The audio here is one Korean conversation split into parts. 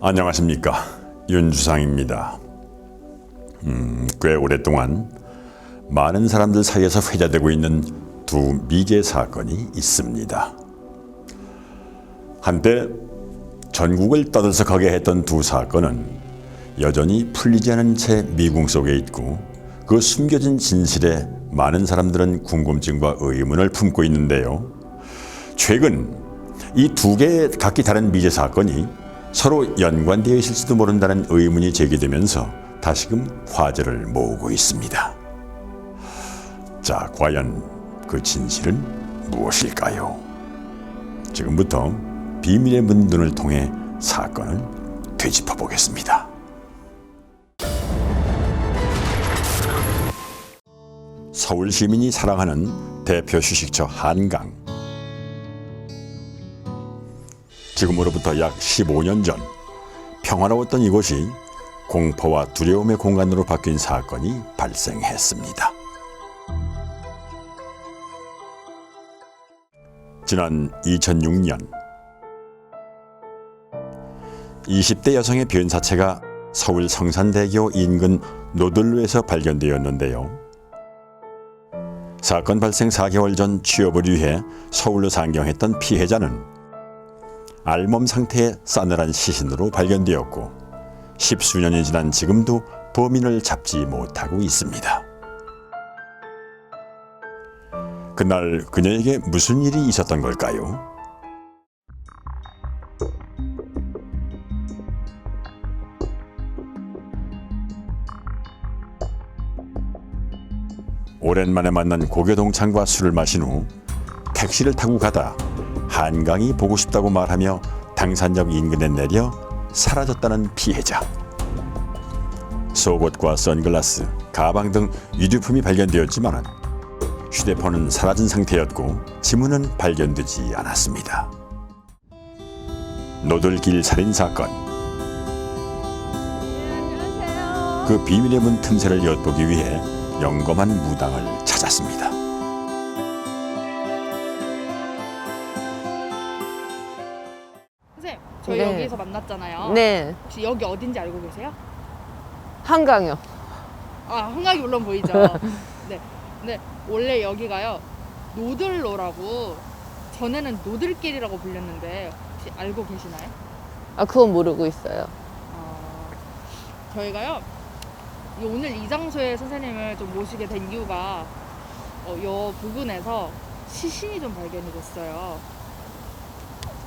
안녕하십니까, 윤주상입니다. 꽤 오랫동안 많은 사람들 사이에서 회자되고 있는 두 미제 사건이 있습니다. 한때 전국을 떠들썩하게 했던 두 사건은 여전히 풀리지 않은 채 미궁 속에 있고, 그 숨겨진 진실에 많은 사람들은 궁금증과 의문을 품고 있는데요. 최근 이 두 개의 각기 다른 미제 사건이 서로 연관되어 있을지도 모른다는 의문이 제기되면서 다시금 화제를 모으고 있습니다. 자, 과연 그 진실은 무엇일까요? 지금부터 비밀의 문눈을 통해 사건을 되짚어 보겠습니다. 서울 시민이 사랑하는 대표 휴식처 한강. 지금으로부터 약 15년 전 평화로웠던 이곳이 공포와 두려움의 공간으로 바뀐 사건이 발생했습니다. 지난 2006년 20대 여성의 변사체가 서울 성산대교 인근 노들로에서 발견되었는데요. 사건 발생 4개월 전 취업을 위해 서울로 상경했던 피해자는 알몸 상태의 싸늘한 시신으로 발견되었고, 10수년이 지난 지금도 범인을 잡지 못하고 있습니다. 그날 그녀에게 무슨 일이 있었던 걸까요? 오랜만에 만난 고교 동창과 술을 마신 후 택시를 타고 가다 한강이 보고 싶다고 말하며 당산역 인근에 내려 사라졌다는 피해자. 속옷과 선글라스, 가방 등 유류품이 발견되었지만 휴대폰은 사라진 상태였고 지문은 발견되지 않았습니다. 노들길 살인 사건. 그 비밀의 문 틈새를 엿보기 위해 영검한 무당을 찾았습니다. 선생님, 저희 네. 여기서 만났잖아요. 네, 혹시 여기 어딘지 알고 계세요? 한강요. 아, 한강이 물론 보이죠. 네. 근데 원래 여기가요, 노들로라고, 전에는 노들길이라고 불렸는데 혹시 알고 계시나요? 아, 그건 모르고 있어요. 저희가요, 오늘 이 장소에 선생님을 좀 모시게 된 이유가 이 부근에서 시신이 좀 발견이 됐어요.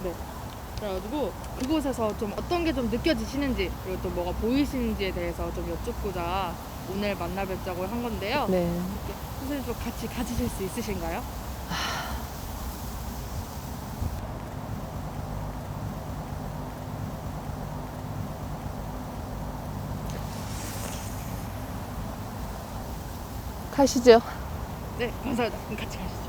네. 그래가지고 그곳에서 좀 어떤 게 좀 느껴지시는지, 그리고 또 뭐가 보이시는지에 대해서 좀 여쭙고자 오늘 만나 뵙자고 한 건데요. 네. 이렇게 선생님 좀 같이 가주실 수 있으신가요? 가시죠. 네, 감사합니다. 그럼 같이 가시죠.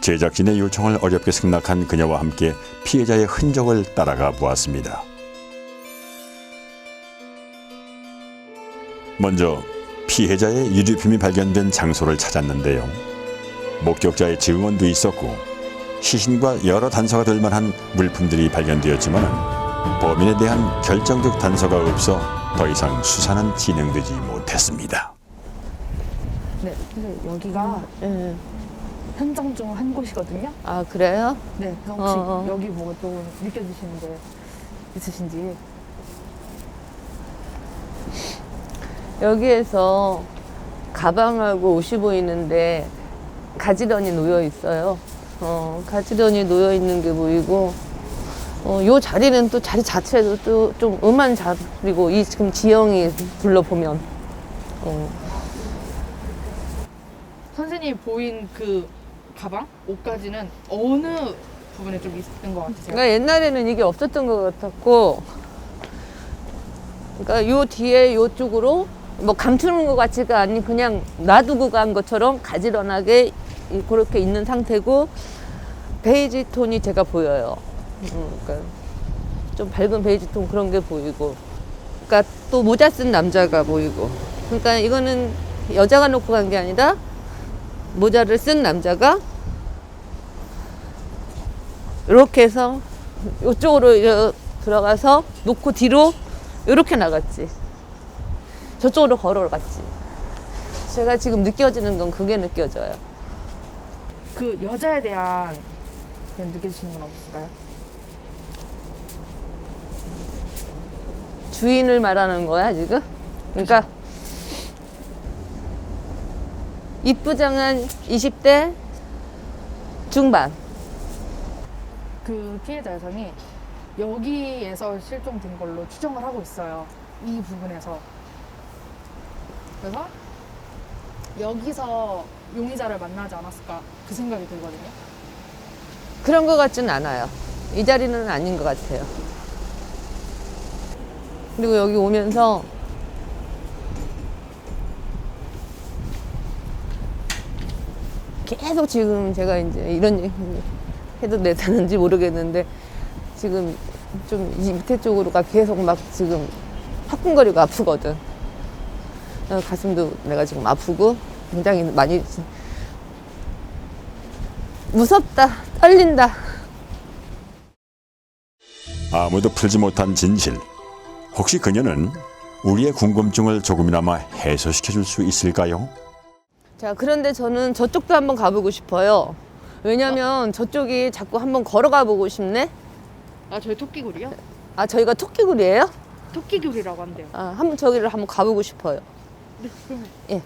제작진의 요청을 어렵게 승낙한 그녀와 함께 피해자의 흔적을 따라가 보았습니다. 먼저 피해자의 유류품이 발견된 장소를 찾았는데요. 목격자의 증언도 있었고 시신과 여러 단서가 될 만한 물품들이 발견되었지만 범인에 대한 결정적 단서가 없어 더 이상 수사는 진행되지 못했습니다. 네, 근데 여기가 네. 현장 중 한 곳이거든요. 아, 그래요? 네, 그래서 혹시 어. 여기 뭐 또 느껴지시는 게 있으신지. 여기에서 가방하고 옷이 보이는데 가지런히 놓여 있어요. 가지런히 놓여 있는 게 보이고, 요 자리는 또 자리 자체도 또 좀 음한 자리고, 이 지금 지형이 둘러보면. 선생님이 보인 그 가방, 옷까지는 어느 부분에 좀 있는 것 같으세요? 그러니까 옛날에는 이게 없었던 것 같았고, 그러니까 요 뒤에 요쪽으로 뭐 감추는 것 같지가 않니 그냥 놔두고 간 것처럼 가지런하게 그렇게 있는 상태고, 베이지 톤이 제가 보여요. 그러니까 좀 밝은 베이지 톤 그런 게 보이고, 그러니까 또 모자 쓴 남자가 보이고, 그러니까 이거는 여자가 놓고 간 게 아니라 모자를 쓴 남자가 이렇게 해서 이쪽으로 들어가서 놓고 뒤로 이렇게 나갔지. 저쪽으로 걸어갔지. 제가 지금 느껴지는 건 그게 느껴져요. 그 여자에 대한 그냥 느껴지시는 건 없을까요? 주인을 말하는 거야 지금? 그러니까 이쁘장한 20대 중반. 그 피해자 여성이 여기에서 실종된 걸로 추정을 하고 있어요. 이 부분에서. 그래서 여기서 용의자를 만나지 않았을까 그 생각이 들거든요. 그런 것 같진 않아요. 이 자리는 아닌 것 같아요. 그리고 여기 오면서 계속 지금 제가 이제 이런 얘기 해도 되는지 모르겠는데 지금 좀 이 밑에 쪽으로가 계속 막 지금 화끈거리고 아프거든. 가슴도 내가 지금 아프고 굉장히 많이 무섭다, 떨린다. 아무도 풀지 못한 진실. 혹시 그녀는 우리의 궁금증을 조금이나마 해소시켜 줄 수 있을까요? 자, 그런데 저는 저쪽도 한번 가보고 싶어요. 왜냐면 저쪽이 자꾸 한번 걸어가 보고 싶네. 아, 저희 토끼굴이요? 아, 저희가 토끼굴이에요? 토끼굴이라고 한대요. 아, 한번 저기를 한번 가보고 싶어요. 네, 그럼 예.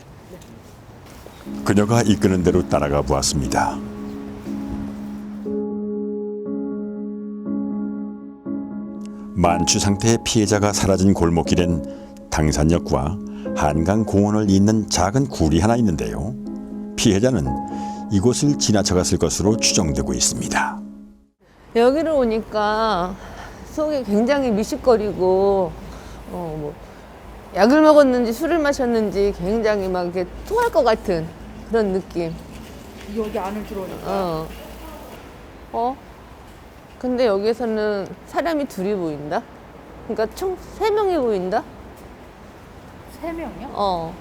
그녀가 이끄는 대로 따라가 보았습니다. 만취 상태의 피해자가 사라진 골목길엔 당산역과 한강공원을 잇는 작은 굴이 하나 있는데요. 피해자는 이곳을 지나쳐갔을 것으로 추정되고 있습니다. 여기를 오니까 속이 굉장히 미식거리고, 뭐, 약을 먹었는지 술을 마셨는지 굉장히 막 이렇게 토할 것 같은 그런 느낌. 여기 안을 들어오니까 근데 여기에서는 사람이 둘이 보인다? 그러니까 총 3명이 보인다? 3명이요?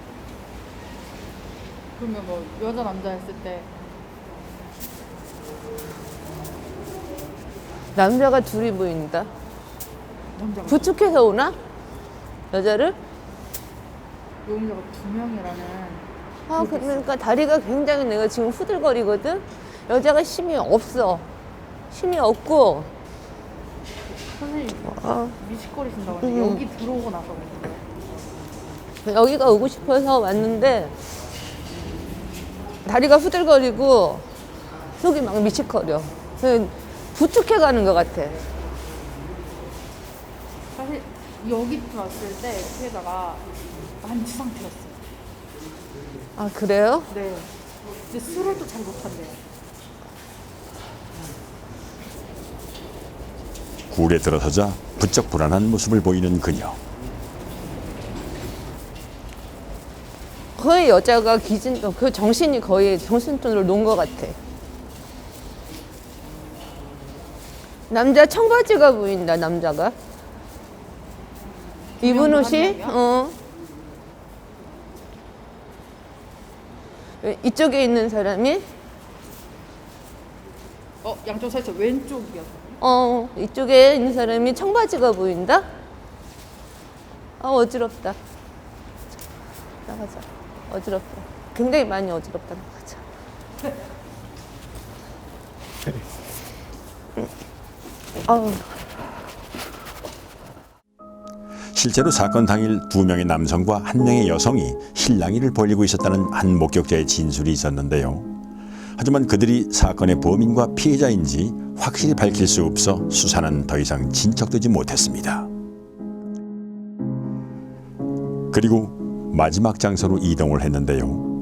그러면 뭐 여자 남자 했을 때 남자가 둘이 보인다? 남자가 부축해서 오나? 여자를? 용의자가 2명이라는. 아, 그러니까 다리가 굉장히 내가 지금 후들거리거든? 여자가 힘이 없어. 힘이 없고, 선생님 아, 미식거리신다고 하는데 여기 들어오고 나서 그래요? 여기가 오고 싶어서 왔는데, 다리가 후들거리고, 속이 막 미치거려. 부축해 가는 것 같아. 사실 여기 들어왔을 때 피해자가 만취 상태였어요. 아, 그래요? 네. 근데 술을 또 잘 못한대요. 굴에 들어서자 부쩍 불안한 모습을 보이는 그녀. 거의 여자가 그 정신이 거의 정신줄로 놓은 것 같아. 남자 청바지가 보인다, 남자가. 입은 옷이, 이쪽에 있는 사람이, 양쪽 살짝 왼쪽이었어요. 이쪽에 있는 사람이 청바지가 보인다? 어지럽다. 나가자. 어지럽다. 굉장히 많이 어지럽다. 나가자. 실제로 사건 당일 2명의 남성과 1명의 여성이 실랑이를 벌이고 있었다는 한 목격자의 진술이 있었는데요. 하지만 그들이 사건의 범인과 피해자인지 확실히 밝힐 수 없어 수사는 더 이상 진척되지 못했습니다. 그리고 마지막 장소로 이동을 했는데요.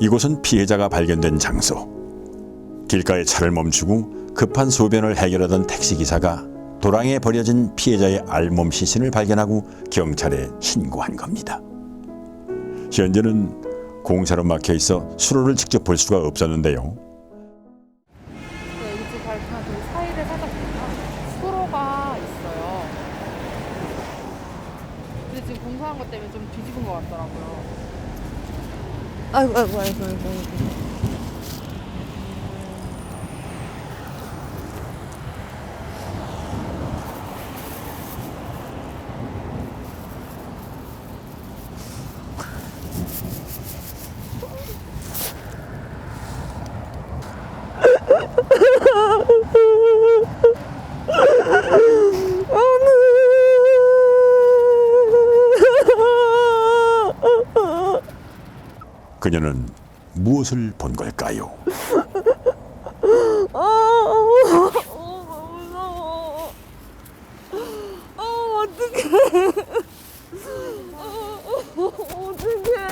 이곳은 피해자가 발견된 장소. 길가에 차를 멈추고 급한 소변을 해결하던 택시기사가 도랑에 버려진 피해자의 알몸 시신을 발견하고 경찰에 신고한 겁니다. 현재는 공사로 막혀 있어 수로를 직접 볼 수가 없었는데요. 네, 여기 지금 발견한 저기 사이를 살짝 보면 수로가 있어요. 아이고, 아이고, 아이고, 아이고. 아이고. 그녀는 무엇을 본 걸까요? 너무 무서워. 어떡해. 너무 무서워. 어떡해.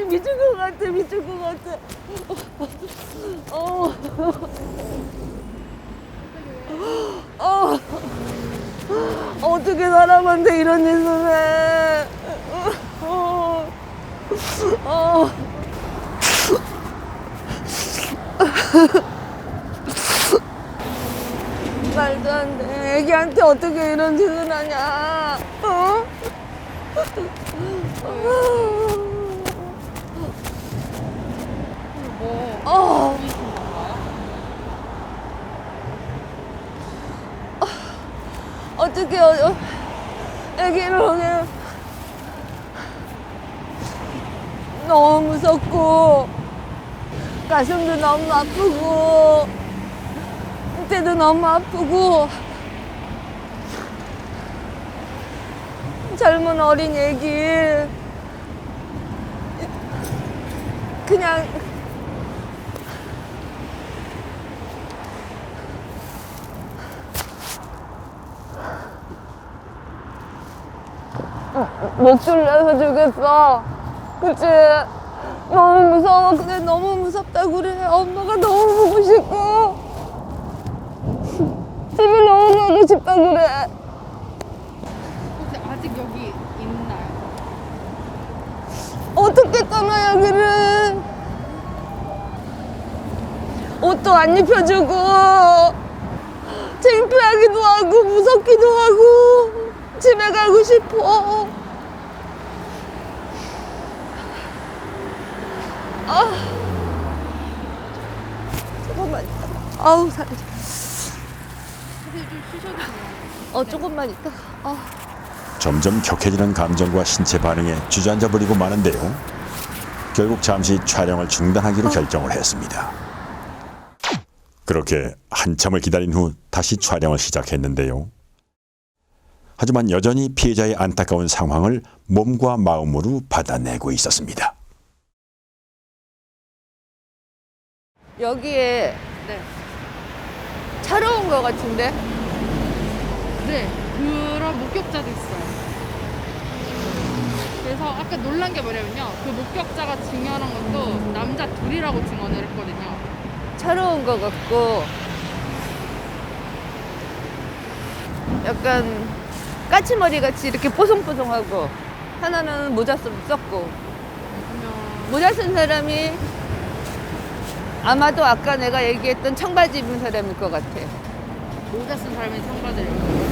미칠 것 같아, 미칠 것 같아. 어떻게 사람한테 이런 짓을 해. 말도 안 돼. 애기한테 어떻게 이런 짓을 하냐. 어떻게 애기를 그냥 너무 무섭고 가슴도 너무 아프고 때도 너무 아프고 젊은 어린 애기 그냥 목줄 내서 주겠어. 그치? 너무 무서워. 그래, 너무 무섭다고 그래. 엄마가 너무 보고 싶고 집에 너무 가고 싶다 그래. 혹시 아직 여기 있나요? 어떻게 떠나 여기를. 옷도 안 입혀주고 창피하기도 하고 무섭기도 하고 집에 가고 싶어. 조금만 있다. 아우 살이. 선생님 좀 쉬셔도 돼요. 조금만 있다. 점점 격해지는 감정과 신체 반응에 주저앉아 버리고 마는데요. 결국 잠시 촬영을 중단하기로 결정을 했습니다. 그렇게 한참을 기다린 후 다시 촬영을 시작했는데요. 하지만 여전히 피해자의 안타까운 상황을 몸과 마음으로 받아내고 있었습니다. 여기에 네. 차로 온 것 같은데? 네, 그런 목격자도 있어요. 그래서 아까 놀란 게 뭐냐면요. 그 목격자가 증언한 것도 남자 둘이라고 증언을 했거든요. 차로 온 것 같고 약간 까치머리 같이 이렇게 뽀송뽀송하고 하나는 모자 썼고 그러면 모자 쓴 사람이 아마도 아까 내가 얘기했던 청바지 입은 사람일 것 같아. 모자 쓴 사람이 청바지를 입고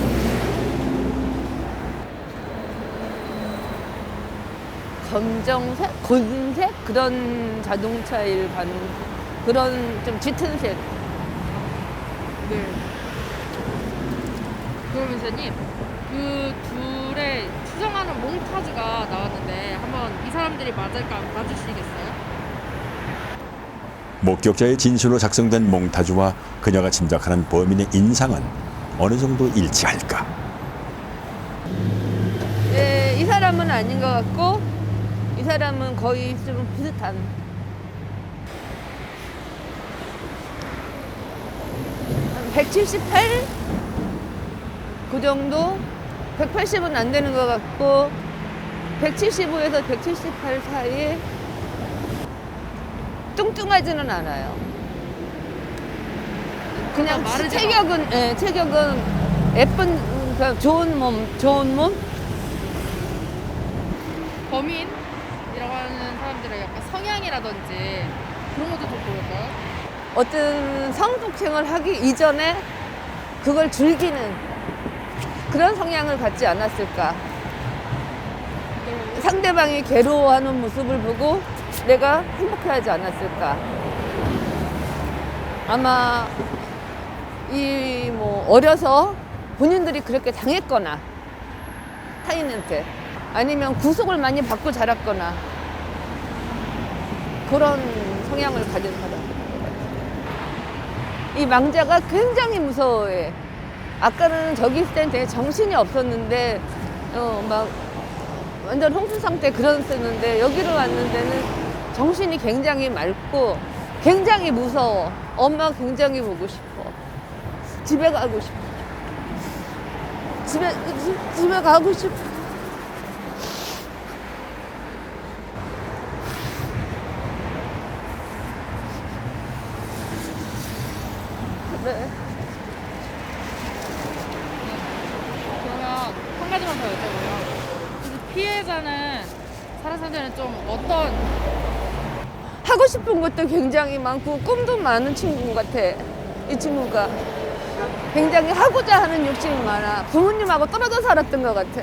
검정색? 골든색? 그런 자동차일 가능 그런 좀 짙은 색. 네. 그러면서님 그 둘의 추정하는 몽타주가 나왔는데 한번 이 사람들이 맞을까 맞으시겠어요? 목격자의 진술로 작성된 몽타주와 그녀가 짐작하는 범인의 인상은 어느 정도 일치할까? 예, 이 사람은 아닌 것 같고 이 사람은 거의 좀 비슷한. 한 178? 그 정도? 180은 안 되는 것 같고 175에서 178 사이. 뚱뚱하지는 않아요. 그냥 마르지 체격은 체격은 예쁜 그러니까 좋은 몸. 범인이라고 하는 사람들의 약간 성향이라든지 그런 것도 좀 보일까요? 어떤 성폭행을 하기 이전에 그걸 즐기는 그런 성향을 갖지 않았을까. 상대방이 괴로워하는 모습을 보고 내가 행복해하지 않았을까. 아마 이 뭐 어려서 본인들이 그렇게 당했거나 타인한테 아니면 구속을 많이 받고 자랐거나 그런 성향을 가진 사람. 이 망자가 굉장히 무서워해. 아까는 저기 있을 땐 되게 정신이 없었는데 막 완전 홍수 상태 그런 쓰는데 여기로 왔는 데는 정신이 굉장히 맑고 굉장히 무서워. 엄마 굉장히 보고 싶어. 집에 가고 싶어. 집에 가고 싶어. 그래. 그러면 한 가지만 더 여쭤보면 그 피해자는 살아생전에 좀 어떤 하고 싶은 것도 굉장히 많고 꿈도 많은 친구 같아. 이 친구가 굉장히 하고자 하는 욕심이 많아. 부모님하고 떨어져 살았던 것 같아.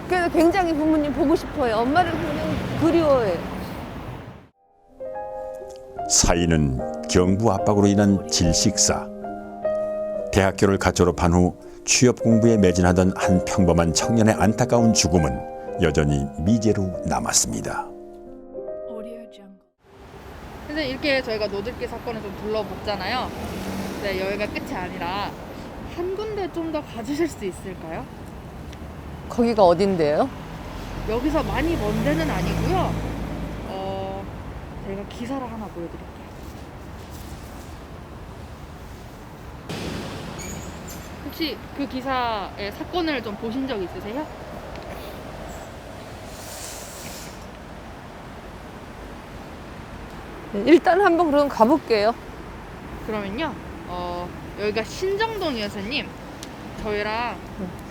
그래서 굉장히 부모님 보고 싶어요. 엄마를 굉장히 그리워해. 사인은 경부 압박으로 인한 질식사. 대학교를 갓 졸업한 후 취업 공부에 매진하던 한 평범한 청년의 안타까운 죽음은 여전히 미제로 남았습니다. 선생님 이렇게 저희가 노들길 사건을 좀 둘러봤잖아요. 네, 여기가 끝이 아니라 한 군데 좀 더 가주실 수 있을까요? 거기가 어딘데요? 여기서 많이 먼 데는 아니고요. 저희가 기사를 하나 보여드릴게요. 혹시 그 기사의 사건을 좀 보신 적 있으세요? 일단 한번 그럼 가볼게요. 그러면요. 여기가 신정동이어서님 저희랑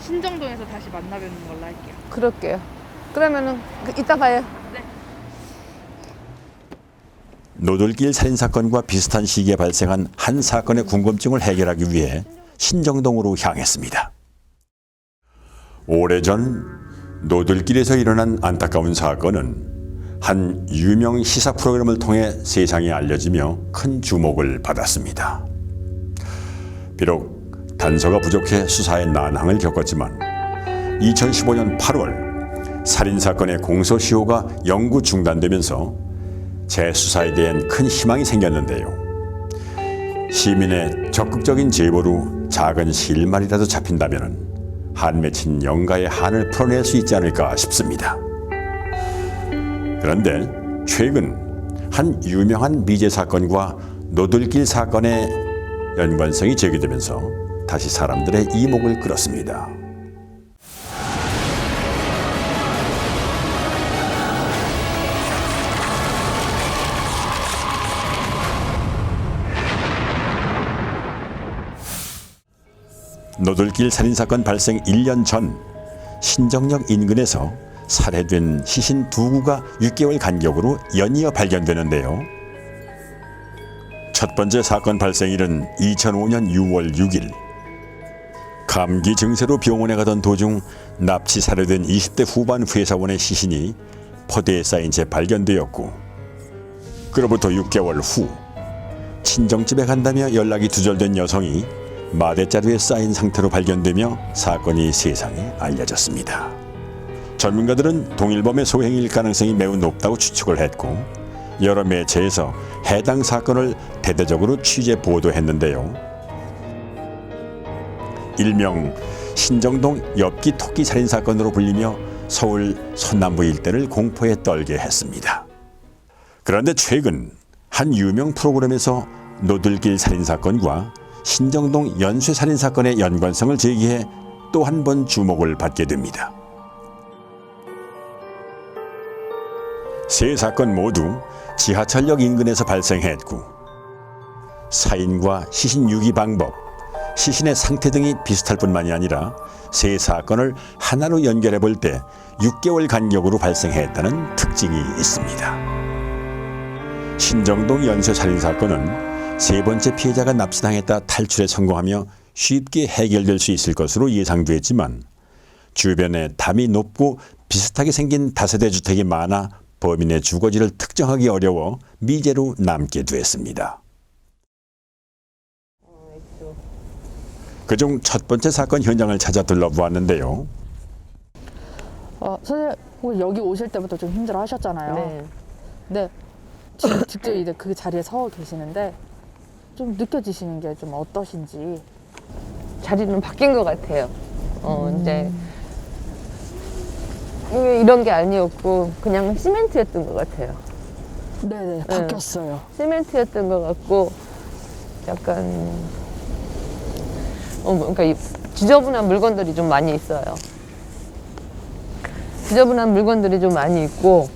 신정동에서 다시 만나 뵙는 걸로 할게요. 그럴게요. 그러면은 이따 봐요. 네. 노들길 살인사건과 비슷한 시기에 발생한 한 사건의 궁금증을 해결하기 위해 신정동으로 향했습니다. 오래전 노들길에서 일어난 안타까운 사건은 한 유명 시사 프로그램을 통해 세상에 알려지며 큰 주목을 받았습니다. 비록 단서가 부족해 수사에 난항을 겪었지만 2015년 8월 살인사건의 공소시효가 영구 중단되면서 재수사에 대한 큰 희망이 생겼는데요. 시민의 적극적인 제보로 작은 실마리라도 잡힌다면 한 맺힌 영가의 한을 풀어낼 수 있지 않을까 싶습니다. 그런데 최근 한 유명한 미제 사건과 노들길 사건의 연관성이 제기되면서 다시 사람들의 이목을 끌었습니다. 노들길 살인사건 발생 1년 전 신정역 인근에서 살해된 시신 2구가 6개월 간격으로 연이어 발견되는데요. 첫 번째 사건 발생일은 2005년 6월 6일. 감기 증세로 병원에 가던 도중 납치 살해된 20대 후반 회사원의 시신이 포대에 쌓인 채 발견되었고, 그로부터 6개월 후 친정집에 간다며 연락이 두절된 여성이 마대자루에 쌓인 상태로 발견되며 사건이 세상에 알려졌습니다. 전문가들은 동일범의 소행일 가능성이 매우 높다고 추측을 했고, 여러 매체에서 해당 사건을 대대적으로 취재 보도했는데요. 일명 신정동 엽기 토끼 살인 사건으로 불리며 서울 서남부 일대를 공포에 떨게 했습니다. 그런데 최근 한 유명 프로그램에서 노들길 살인 사건과 신정동 연쇄 살인 사건의 연관성을 제기해 또 한 번 주목을 받게 됩니다. 세 사건 모두 지하철역 인근에서 발생했고, 사인과 시신 유기 방법, 시신의 상태 등이 비슷할 뿐만이 아니라 세 사건을 하나로 연결해 볼 때 6개월 간격으로 발생했다는 특징이 있습니다. 신정동 연쇄 살인 사건은 세 번째 피해자가 납치당했다 탈출에 성공하며 쉽게 해결될 수 있을 것으로 예상됐지만 주변에 담이 높고 비슷하게 생긴 다세대 주택이 많아 범인의 주거지를 특정하기 어려워 미제로 남게 됐습니다. 그중 첫 번째 사건 현장을 찾아 둘러보았는데요. 선생님 혹시 여기 오실 때부터 좀 힘들어 하셨잖아요. 네. 네. 직접 이제 그 자리에 서 계시는데 좀 느껴지시는 게 좀 어떠신지. 자리는 바뀐 것 같아요. 이제 이게 이런 게 아니었고 그냥 시멘트였던 것 같아요. 네네, 바뀌었어요. 시멘트였던 것 같고 약간 그러니까 이 지저분한 물건들이 좀 많이 있어요. 지저분한 물건들이 좀 많이 있고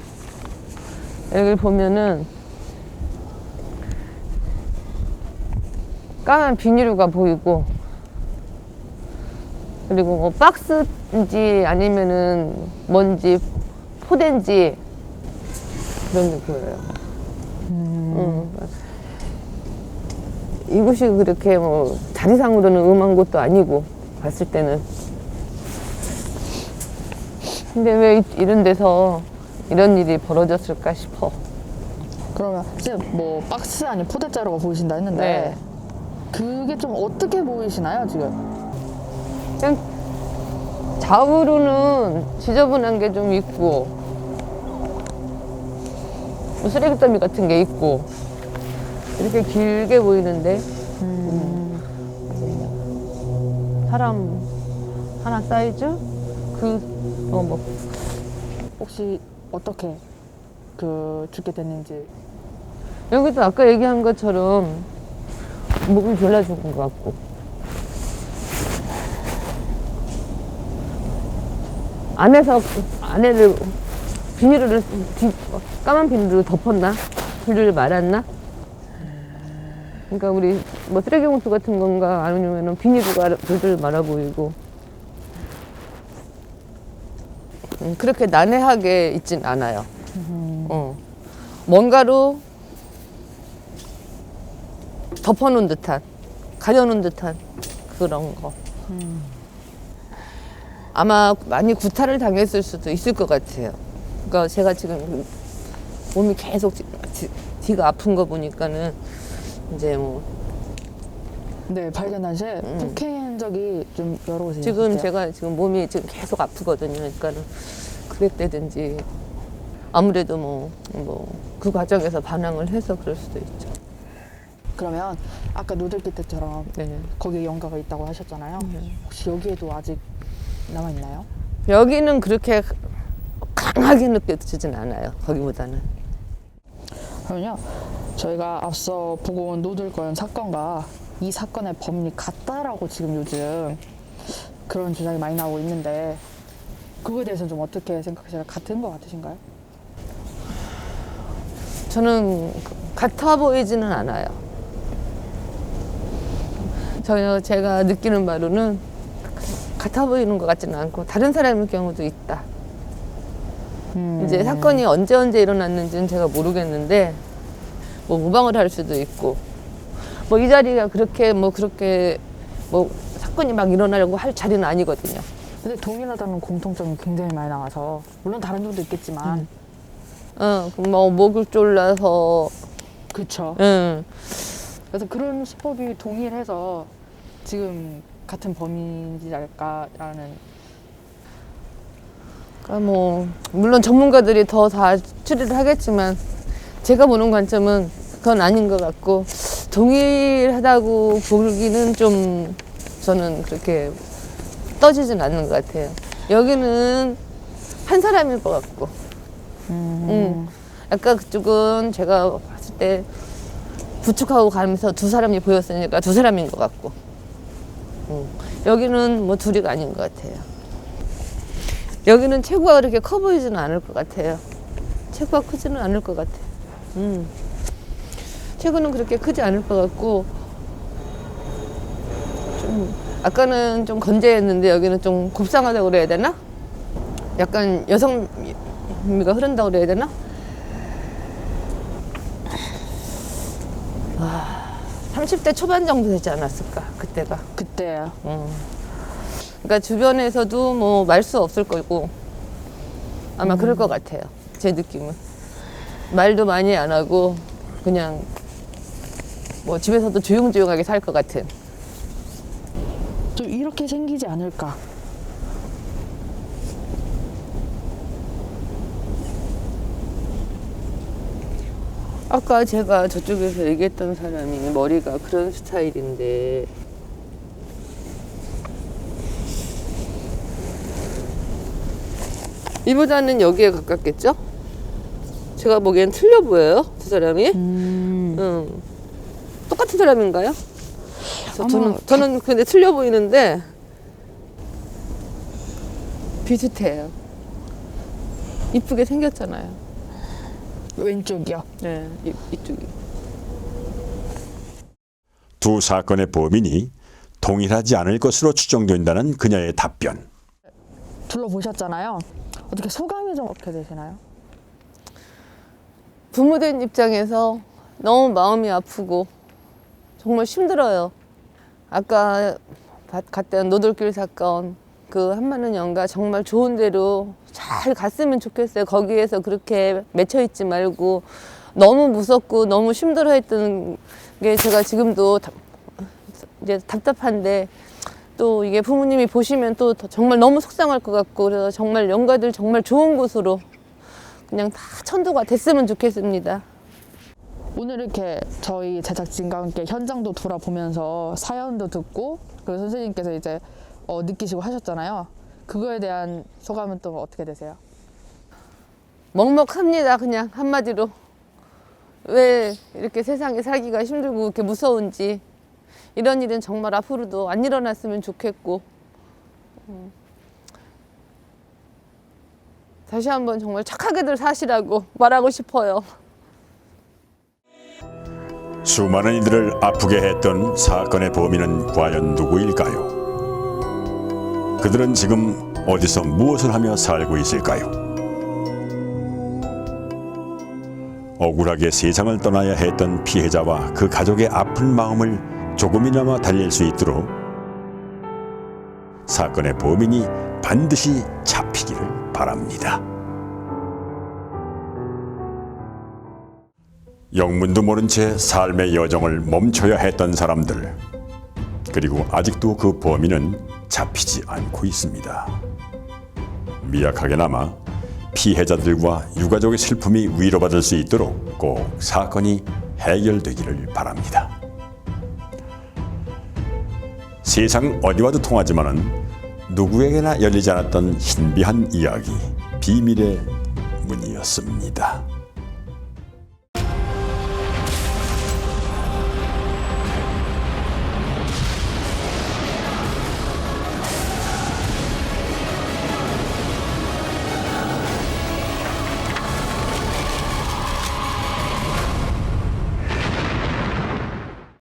여기 보면은 까만 비닐류가 보이고 그리고 뭐 박스인지 아니면은 뭔지 포대인지 그런 게 보여요. 이곳이 그렇게 뭐 자리상으로는 음한 곳도 아니고 봤을 때는. 근데 왜 이런 데서 이런 일이 벌어졌을까 싶어. 그러면 선생님 뭐 박스 아닌 포대자루가 보이신다 했는데 네. 그게 좀 어떻게 보이시나요 지금? 그냥 좌우로는 지저분한 게 좀 있고 뭐 쓰레기 더미 같은 게 있고 이렇게 길게 보이는데 사람 하나 사이즈? 뭐 혹시 어떻게 죽게 됐는지. 여기도 아까 얘기한 것처럼 목을 졸라 죽은 것 같고 안에를 비닐을 까만 비닐로 덮었나? 비닐을 말았나? 그러니까 우리 뭐 쓰레기 봉투 같은 건가 아니면은 비닐을 말아 보이고 그렇게 난해하게 있진 않아요. 뭔가로 덮어놓은 듯한 가려놓은 듯한 그런 거. 아마 많이 구타를 당했을 수도 있을 것 같아요. 그러니까 제가 지금 몸이 계속 뒤가 아픈 거 보니까는 이제 뭐 네, 발견하신 폭행 적이 좀 여러 곳에 지금 있으세요? 제가 지금 몸이 지금 계속 아프거든요. 그러니까는 그랬다든지 아무래도 뭐 그 과정에서 반항을 해서 그럴 수도 있죠. 그러면 아까 노들길 때처럼 네. 거기에 연가가 있다고 하셨잖아요. 혹시 여기에도 아직 남아있나요? 여기는 그렇게 강하게 느껴지진 않아요. 거기보다는. 그러면요, 저희가 앞서 보고 온 노들건 사건과 이 사건의 범인이 같다라고 지금 요즘 그런 주장이 많이 나오고 있는데 그거에 대해서는 좀 어떻게 생각하세요? 같은 거 같으신가요? 저는 같아 보이지는 않아요. 제가 느끼는 바로는 같아 보이는 것 같지는 않고 다른 사람일 경우도 있다. 이제 사건이 언제 일어났는지는 제가 모르겠는데 뭐 무방을 할 수도 있고 뭐 이 자리가 그렇게 사건이 막 일어나려고 할 자리는 아니거든요. 근데 동일하다는 공통점이 굉장히 많이 나와서 물론 다른 점도 있겠지만 뭐 목을 졸라서 그쵸. 그래서 그런 수법이 동일해서 지금 같은 범인이랄까라는. 그러니까 뭐 물론 전문가들이 더 다 추리를 하겠지만 제가 보는 관점은 그건 아닌 것 같고 동일하다고 보기는 좀 저는 그렇게 떠지진 않는 것 같아요. 여기는 한 사람일 것 같고 아까 그쪽은 제가 봤을 때 부축하고 가면서 두 사람이 보였으니까 두 사람인 것 같고 여기는 뭐 둘이가 아닌 것 같아요. 여기는 체구가 그렇게 커 보이지는 않을 것 같아요. 체구가 크지는 않을 것 같아요. 최근은 그렇게 크지 않을 것 같고 좀 아까는 좀 건재했는데 여기는 좀 곱상하다고 그래야 되나? 약간 여성미가 흐른다고 그래야 되나? 30대 초반 정도 되지 않았을까 그때가. 그때요. 그러니까 주변에서도 뭐 말 수 없을 거고 아마 그럴 것 같아요. 제 느낌은 말도 많이 안 하고 그냥 뭐 집에서도 조용조용하게 살 것 같은. 좀 이렇게 생기지 않을까. 아까 제가 저쪽에서 얘기했던 사람이 머리가 그런 스타일인데 이보다는 여기에 가깝겠죠? 제가 보기엔 틀려 보여요, 두 사람이. 똑같은 사람인가요? 저는 근데 틀려 보이는데 비슷해요. 이쁘게 생겼잖아요. 왼쪽이요. 네, 이쪽이. 두 사건의 범인이 동일하지 않을 것으로 추정된다는 그녀의 답변. 둘러보셨잖아요. 어떻게 소감이 좀 어떻게 되시나요? 부모된 입장에서 너무 마음이 아프고 정말 힘들어요. 아까 갔던 노들길 사건 그 한마는 연가 정말 좋은 데로 잘 갔으면 좋겠어요. 거기에서 그렇게 맺혀 있지 말고 너무 무섭고 너무 힘들어했던 게 제가 지금도 이제 답답한데 또 이게 부모님이 보시면 또 정말 너무 속상할 것 같고 그래서 정말 연가들 정말 좋은 곳으로 그냥 다 천도가 됐으면 좋겠습니다. 오늘 이렇게 저희 제작진과 함께 현장도 돌아보면서 사연도 듣고 그리고 선생님께서 이제 느끼시고 하셨잖아요. 그거에 대한 소감은 또 어떻게 되세요? 먹먹합니다. 그냥 한마디로. 왜 이렇게 세상에 살기가 힘들고 이렇게 무서운지 이런 일은 정말 앞으로도 안 일어났으면 좋겠고 다시 한번 정말 착하게들 사시라고 말하고 싶어요. 수많은 이들을 아프게 했던 사건의 범인은 과연 누구일까요? 그들은 지금 어디서 무엇을 하며 살고 있을까요? 억울하게 세상을 떠나야 했던 피해자와 그 가족의 아픈 마음을 조금이나마 달랠 수 있도록 사건의 범인이 반드시 잡히기를 바랍니다. 영문도 모른 채 삶의 여정을 멈춰야 했던 사람들, 그리고 아직도 그 범인은 잡히지 않고 있습니다. 미약하게나마 피해자들과 유가족의 슬픔이 위로받을 수 있도록 꼭 사건이 해결되기를 바랍니다. 세상 어디와도 통하지만은 누구에게나 열리지 않았던 신비한 이야기, 비밀의 문이었습니다.